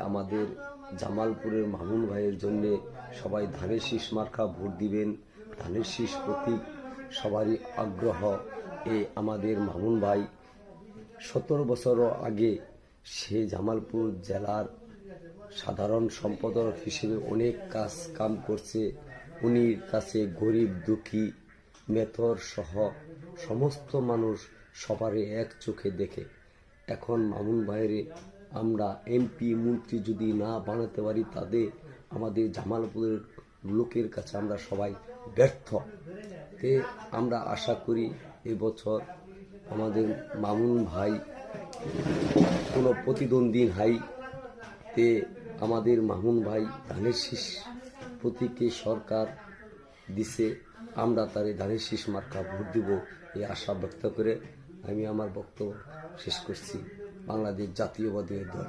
আমাদের জামালপুরের মামুন ভাইয়ের জন্য সবাই ধানের শীষ মার্কা ভোট দিবেন। ধানের শীষ প্রতীক সবারই আগ্রহ। আমাদের মামুন ভাই 17 বছর আগে সে জামালপুর জেলার সাধারণ সম্পাদক হিসেবে অনেক কাম করছে। উনির কাছে গরিব দুঃখী মেথর সহ সমস্ত মানুষ সবারই এক চোখে দেখে। এখন মামুন ভাইয়ের আমরা এমপি মন্ত্রী যদি না বানাতে পারি, তাদের আমাদের জামালপুরের লোকের কাছে আমরা সবাই ব্যর্থ। আমরা আশা করি এবছর আমাদের মামুন ভাই কোনো প্রতিদ্বন্দ্বী নাই। আমাদের মামুন ভাই ধানের শীষ প্রতীকে সরকার দিছে, আমরা তারে ধানের শীষ মার্কা ভোট দিব এই আশা ব্যক্ত করে আমি আমার বক্তব্য শেষ করছি। বাংলাদেশ জাতীয়বাদী দল।